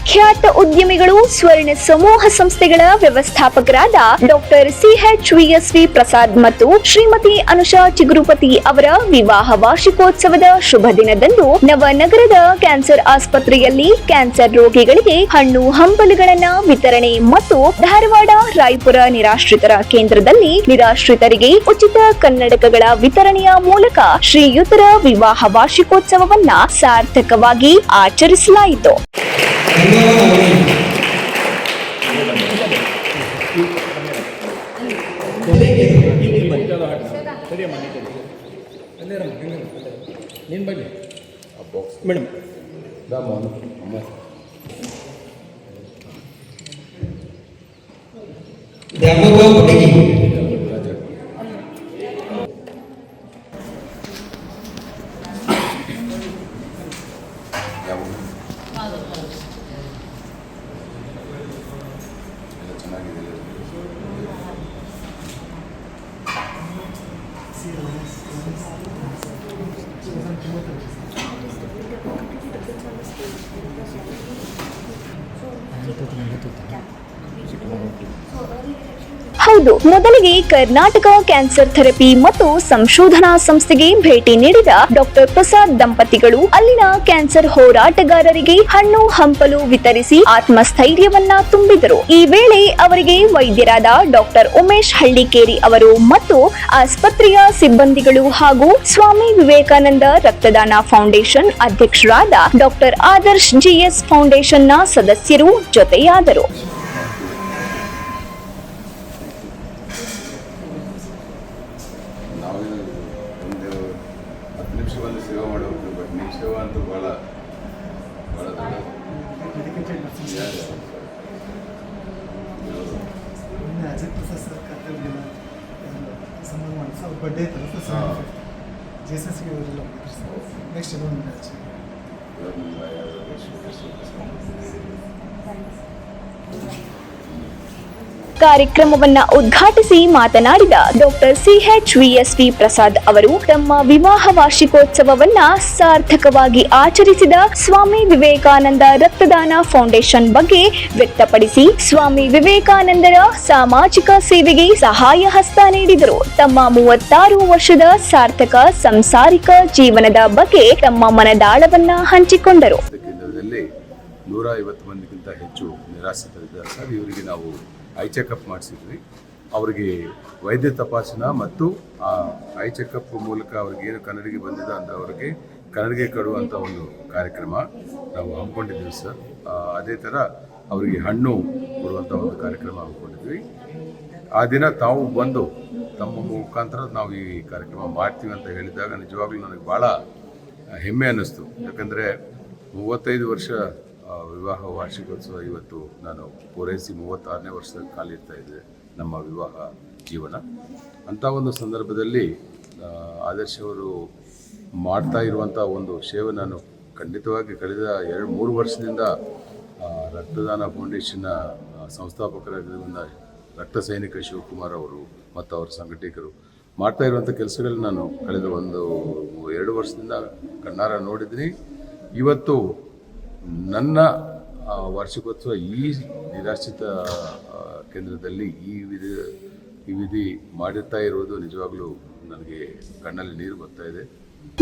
ಖ್ಯಾತ ಉದ್ಯಮಿಗಳು ಸ್ವರ್ಣ ಸಮೂಹ ಸಂಸ್ಥೆಗಳ ವ್ಯವಸ್ಥಾಪಕರಾದ ಡಾಕ್ಟರ್ CHVSV ಪ್ರಸಾದ್ ಮತ್ತು ಶ್ರೀಮತಿ ಅನುಷಾ ಚಿಗುರುಪತಿ ಅವರ ವಿವಾಹ ವಾರ್ಷಿಕೋತ್ಸವದ ಶುಭ ದಿನದಂದು ನವನಗರದ ಕ್ಯಾನ್ಸರ್ ಆಸ್ಪತ್ರೆಯಲ್ಲಿ ಕ್ಯಾನ್ಸರ್ ರೋಗಿಗಳಿಗೆ ಹಣ್ಣು ಹಂಪಲುಗಳನ್ನ ವಿತರಣೆ ಮತ್ತು ಧಾರವಾಡ ರಾಯಪುರ ನಿರಾಶ್ರಿತರ ಕೇಂದ್ರದಲ್ಲಿ ನಿರಾಶ್ರಿತರಿಗೆ ಉಚಿತ ಕನ್ನಡಕಗಳ ವಿತರಣೆಯ ಮೂಲಕ ಶ್ರೀಯುತರ ವಿವಾಹ ವಾರ್ಷಿಕೋತ್ಸವವನ್ನ ಸಾರ್ಥಕವಾಗಿ ಆಚರಿಸಲಾಯಿತು. ಹೌದು, ಮೊದಲಿಗೆ ಕರ್ನಾಟಕ ಕ್ಯಾನ್ಸರ್ ಥೆರಪಿ ಮತ್ತು ಸಂಶೋಧನಾ ಸಂಸ್ಥೆಗೆ ಭೇಟಿ ನೀಡಿದ ಡಾಕ್ಟರ್ ಪ್ರಸಾದ್ ದಂಪತಿಗಳು ಅಲ್ಲಿನ ಕ್ಯಾನ್ಸರ್ ಹೋರಾಟಗಾರರಿಗೆ ಹಣ್ಣು ಹಂಪಲು ವಿತರಿಸಿ ಆತ್ಮಸ್ಥೈರ್ಯವನ್ನ ತುಂಬಿದರು. ಈ ವೇಳೆ ಅವರಿಗೆ ವೈದ್ಯರಾದ ಡಾಕ್ಟರ್ ಉಮೇಶ್ ಹಳ್ಳಿಕೇರಿ ಅವರು ಮತ್ತು ಆಸ್ಪತ್ರೆಯ ಸಿಬ್ಬಂದಿಗಳು ಹಾಗೂ ಸ್ವಾಮಿ ವಿವೇಕಾನಂದ ರಕ್ತದಾನ ಫೌಂಡೇಶನ್ ಅಧ್ಯಕ್ಷರಾದ ಡಾಕ್ಟರ್ ಆದರ್ಶ್ GS ಫೌಂಡೇಶನ್ನ ಸದಸ್ಯರು ಜೊತೆಯಾದರು. ಸೇವೆ ಮಾಡಬೇಕು, ಬಟ್ ನಿಮ್ಮ ಸೇವೆ ಅಂತೂ ಭಾಳ ಭಾಳ ಅಜಯ್ ಪ್ರಸಾದ್ ಸರ್ ಕರ್ತವ್ಯ ಸಂಬಂಧ ಮಾಡಿ ಸರ್ ಬರ್ಡೇ ಇತ್ತು ಸರ್ JSSಗೆ ಅವರೆಲ್ಲ ನೆಕ್ಸ್ಟ್ ಇನ್ನೊಂದು ಮ್ಯಾಚ್ ಕಾರ್ಯಕ್ರಮವನ್ನ ಉದ್ಘಾಟಿಸಿ ಮಾತನಾಡಿದ ಡಾಕ್ಟರ್ CHVSV ಪ್ರಸಾದ್ ಅವರು ತಮ್ಮ ವಿವಾಹ ವಾರ್ಷಿಕೋತ್ಸವವನ್ನ ಸಾರ್ಥಕವಾಗಿ ಆಚರಿಸಿದ ಸ್ವಾಮಿ ವಿವೇಕಾನಂದ ರಕ್ತದಾನ ಫೌಂಡೇಶನ್ ಬಗ್ಗೆ ವ್ಯಕ್ತಪಡಿಸಿ ಸ್ವಾಮಿ ವಿವೇಕಾನಂದರ ಸಾಮಾಜಿಕ ಸೇವೆಗೆ ಸಹಾಯ ಹಸ್ತ ನೀಡಿದರು. ತಮ್ಮ 36 ವರ್ಷದ ಸಾರ್ಥಕ ಸಂಸಾರಿಕ ಜೀವನದ ಬಗ್ಗೆ ತಮ್ಮ ಮನದಾಳವನ್ನ ಹಂಚಿಕೊಂಡರು. 150 ಮಂದಿಗಿಂತ ಹೆಚ್ಚು ನಿರಾಶ್ರಿತರಿದ್ದಾರೆ ಸರ್. ಇವರಿಗೆ ನಾವು ಐ ಚೆಕಪ್ ಮಾಡಿಸಿದ್ವಿ. ಅವರಿಗೆ ವೈದ್ಯ ತಪಾಸಣಾ ಮತ್ತು ಆ ಐ ಚೆಕಪ್ ಮೂಲಕ ಅವ್ರಿಗೆ ಏನು ಕನ್ನಡಿಗೆ ಬಂದಿದೆ ಅಂತ ಅವರಿಗೆ ಕನ್ನಡಿಗೆ ಕೊಡುವಂಥ ಒಂದು ಕಾರ್ಯಕ್ರಮ ನಾವು ಹಮ್ಮಿಕೊಂಡಿದ್ದೀವಿ ಸರ್. ಅದೇ ಥರ ಅವರಿಗೆ ಹಣ್ಣು ಕೊಡುವಂಥ ಒಂದು ಕಾರ್ಯಕ್ರಮ ಹಮ್ಮಿಕೊಂಡಿದ್ವಿ. ಆ ದಿನ ತಾವು ಬಂದು ತಮ್ಮ ಮುಖಾಂತರ ನಾವು ಈ ಕಾರ್ಯಕ್ರಮ ಮಾಡ್ತೀವಿ ಅಂತ ಹೇಳಿದಾಗ ನಿಜವಾಗ್ಲೂ ನನಗೆ ಭಾಳ ಹೆಮ್ಮೆ ಅನ್ನಿಸ್ತು. ಯಾಕಂದರೆ 35 ವರ್ಷ ವಿವಾಹ ವಾರ್ಷಿಕೋತ್ಸವ ಇವತ್ತು ನಾನು ಪೂರೈಸಿ 36ನೇ ವರ್ಷದಲ್ಲಿ ಕಾಲಿಡ್ತಾ ಇದೆ ನಮ್ಮ ವಿವಾಹ ಜೀವನ. ಅಂಥ ಒಂದು ಸಂದರ್ಭದಲ್ಲಿ ಆದರ್ಶ್ ಅವರು ಮಾಡ್ತಾ ಇರುವಂಥ ಒಂದು ಸೇವೆ ನಾನು ಖಂಡಿತವಾಗಿ ಕಳೆದ 2-3 ವರ್ಷದಿಂದ ರಕ್ತದಾನ ಫೌಂಡೇಶನ್ನ ಸಂಸ್ಥಾಪಕರಾಗಿರುವಂಥ ರಕ್ತ ಸೈನಿಕ ಶಿವಕುಮಾರ್ ಅವರು ಮತ್ತು ಅವರ ಸಂಘಟಕರು ಮಾಡ್ತಾ ಇರುವಂಥ ಕೆಲಸಗಳನ್ನ ನಾನು ಕಳೆದ 1-2 ವರ್ಷದಿಂದ ಕಣ್ಣಾರ ನೋಡಿದ್ದೀನಿ. ಇವತ್ತು ನನ್ನ ವಾರ್ಷಿಕೋತ್ಸವ ಈ ನಿರಾಶ್ರಿತ ಕೇಂದ್ರದಲ್ಲಿ ಈ ವಿಧಿ ಮಾಡುತ್ತಾ ಇರುವುದು ನಿಜವಾಗ್ಲೂ ನನಗೆ ಕಣ್ಣಲ್ಲಿ ನೀರು ಬರ್ತಾ ಇದೆ.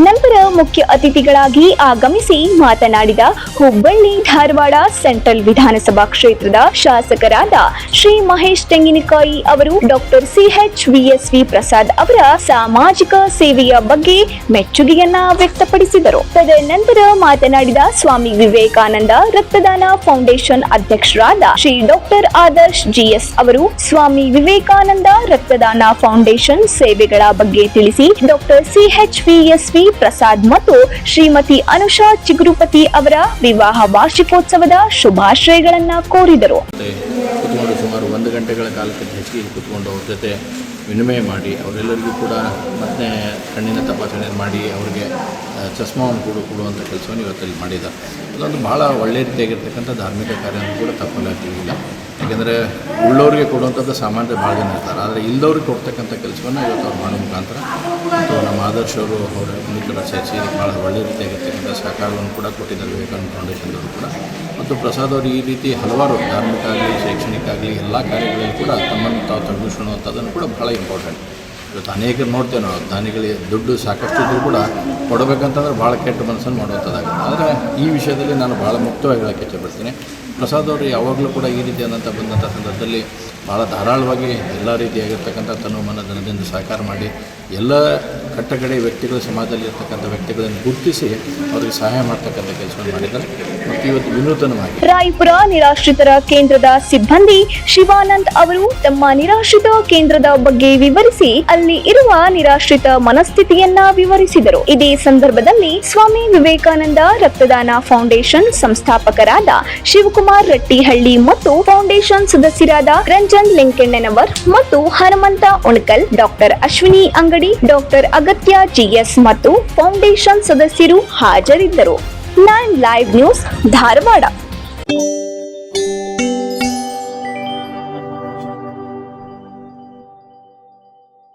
ನಂತರ ಮುಖ್ಯ ಅತಿಥಿಗಳಾಗಿ ಆಗಮಿಸಿ ಮಾತನಾಡಿದ ಹುಬ್ಬಳ್ಳಿ ಧಾರವಾಡ ಸೆಂಟ್ರಲ್ ವಿಧಾನಸಭಾ ಕ್ಷೇತ್ರದ ಶಾಸಕರಾದ ಶ್ರೀ ಮಹೇಶ್ ತೆಂಗಿನಕಾಯಿ ಅವರು ಡಾಕ್ಟರ್ CHVSV ಪ್ರಸಾದ್ ಅವರ ಸಾಮಾಜಿಕ ಸೇವೆಯ ಬಗ್ಗೆ ಮೆಚ್ಚುಗೆಯನ್ನ ವ್ಯಕ್ತಪಡಿಸಿದರು. ತದನಂತರ ಮಾತನಾಡಿದ ಸ್ವಾಮಿ ವಿವೇಕಾನಂದ ರಕ್ತದಾನ ಫೌಂಡೇಶನ್ ಅಧ್ಯಕ್ಷರಾದ ಶ್ರೀ ಡಾಕ್ಟರ್ ಆದರ್ಶ್ GS ಅವರು ಸ್ವಾಮಿ ವಿವೇಕಾನಂದ ರಕ್ತದಾನ ಫೌಂಡೇಶನ್ ಸೇವೆಗಳ ಬಗ್ಗೆ ತಿಳಿಸಿ ಡಾಕ್ಟರ್ CHVSV ಪ್ರಸಾದ್ ಮತ್ತು ಶ್ರೀಮತಿ ಅನುಷಾ ಚಿಗುರುಪತಿ ಅವರ ವಿವಾಹ ವಾರ್ಷಿಕೋತ್ಸವದ ಶುಭಾಶಯಗಳನ್ನು ಕೋರಿದರು. ಸುಮಾರು 1 ಗಂಟೆಗಳ ಕಾಲಕ್ಕೆ ಹೆಚ್ಚಿಗೆ ಕೂತ್ಕೊಂಡು ಅವ್ರ ಜೊತೆ ವಿನಿಮಯ ಮಾಡಿ ಅವರೆಲ್ಲರಿಗೂ ಕೂಡ ಮತ್ತೆ ಕಣ್ಣಿನ ತಪಾಸಣೆ ಮಾಡಿ ಅವರಿಗೆ ಚಸ್ಮಾವನ್ನು ಕೊಡುವಂಥ ಕೆಲಸವನ್ನು ಇವತ್ತಲ್ಲಿ ಮಾಡಿದ್ದಾರೆ. ಅದೊಂದು ಭಾಳ ಒಳ್ಳೆಯ ರೀತಿಯಾಗಿರ್ತಕ್ಕಂಥ ಧಾರ್ಮಿಕ ಕಾರ್ಯ ಕೂಡ ತಪ್ಪಲಾಗಿರಲಿಲ್ಲ. ಯಾಕೆಂದರೆ ಉಳ್ಳೋರಿಗೆ ಕೊಡುವಂಥದ್ದು ಸಾಮಾನ್ಯ ಭಾಳ ಜನ ಇರ್ತಾರೆ, ಆದರೆ ಇಲ್ಲದವ್ರಿಗೆ ಕೊಡ್ತಕ್ಕಂಥ ಕೆಲಸವನ್ನು ಇವತ್ತು ಅವ್ರು ಮಾಡೋ ಮುಖಾಂತರ ಮತ್ತು ನಮ್ಮ ಆದರ್ಶ ಅವರು ಅವರ ಇನ್ನಿತರ ಸೇರಿಸಿ ಭಾಳ ಒಳ್ಳೆಯ ರೀತಿಯಾಗಿರ್ತಕ್ಕಂಥ ಸಹಕಾರವನ್ನು ಕೂಡ ಕೊಟ್ಟಿದ್ದಾರೆ ವಿವೇಕಾನಂದ ಫೌಂಡೇಶನ್ದವರು ಕೂಡ. ಮತ್ತು ಪ್ರಸಾದ್ ಅವರು ಈ ರೀತಿ ಹಲವಾರು ಧಾರ್ಮಿಕ ಆಗಲಿ ಶೈಕ್ಷಣಿಕ ಆಗಲಿ ಎಲ್ಲ ಕಾರ್ಯಗಳಲ್ಲಿ ಕೂಡ ತಮ್ಮನ್ನು ತಾವು ತೊಡಗಿಸ್ಕೊಳ್ಳುವಂಥದ್ದನ್ನು ಕೂಡ ಭಾಳ ಇಂಪಾರ್ಟೆಂಟ್. ಇವತ್ತು ಅನೇಕರು ನೋಡ್ತೇವೆ ನಾವು, ದಾನಿಗಳಿಗೆ ದುಡ್ಡು ಸಾಕಷ್ಟು ಇದ್ದರೂ ಕೂಡ ಕೊಡಬೇಕಂತಂದ್ರೆ ಭಾಳ ಕೆಟ್ಟ ಮನಸ್ಸನ್ನು ಮಾಡುವಂಥದ್ದಾಗುತ್ತೆ. ಆದರೆ ಈ ವಿಷಯದಲ್ಲಿ ನಾನು ಭಾಳ ಮುಕ್ತವಾಗಿ ಹೇಳೋಕ್ಕೆ ಇಷ್ಟಪಡ್ತೀನಿ. ಪ್ರಸಾದ್ ಅವರು ಯಾವಾಗಲೂ ಕೂಡ ಈ ರೀತಿಯಾದಂಥ ಬಂದಂಥ ಸಂದರ್ಭದಲ್ಲಿ ಭಾಳ ಧಾರಾಳವಾಗಿ ಎಲ್ಲ ರೀತಿಯಾಗಿರ್ತಕ್ಕಂಥ ತನ್ನ ಮನದಿಂದ ಸಹಕಾರ ಮಾಡಿ ಎಲ್ಲ ಕಟ್ಟಕಡೆ ವ್ಯಕ್ತಿಗಳು, ಸಮಾಜದಲ್ಲಿ ಇರ್ತಕ್ಕಂಥ ವ್ಯಕ್ತಿಗಳನ್ನು ಗುರುತಿಸಿ ಅವರಿಗೆ ಸಹಾಯ ಮಾಡ್ತಕ್ಕಂಥ ಕೆಲಸವನ್ನು ಮಾಡಿದ್ದಾರೆ. ಮತ್ತು ಇವತ್ತು ವಿನೂತನವಾಗಿ ರಾಯಪುರ ನಿರಾಶ್ರಿತರ ಕೇಂದ್ರದ ಸಿಬ್ಬಂದಿ ಶಿವಾನಂದ್ ಅವರು ತಮ್ಮ ನಿರಾಶ್ರಿತ ಕೇಂದ್ರದ ಬಗ್ಗೆ ವಿವರಿಸಿ ಅಲ್ಲಿ ಇರುವ ನಿರಾಶ್ರಿತ ಮನಸ್ಥಿತಿಯನ್ನ ವಿವರಿಸಿದರು. ಇದೇ ಸಂದರ್ಭದಲ್ಲಿ ಸ್ವಾಮಿ ವಿವೇಕಾನಂದ ರಕ್ತದಾನ ಫೌಂಡೇಶನ್ ಸಂಸ್ಥಾಪಕರಾದ ಶಿವಕುಮಾರ್ ರಟ್ಟಿಹಳ್ಳಿ ಮತ್ತು ಫೌಂಡೇಶನ್ ಸದಸ್ಯರಾದ ರಂಜನ್ ಲಿಂಕೆಣ್ಣನವರ್ ಮತ್ತು ಹನುಮಂತ ಉಣಕಲ್, ಡಾಕ್ಟರ್ ಅಶ್ವಿನಿ ಅಂಗಡಿ, ಡಾಕ್ಟರ್ ಅಗತ್ಯ ಜಿಎಸ್ ಮತ್ತು ಫೌಂಡೇಶನ್ ಸದಸ್ಯರು ಹಾಜರಿದ್ದರು. 9 ಲೈವ್ ನ್ಯೂಸ್ ಧಾರವಾಡ.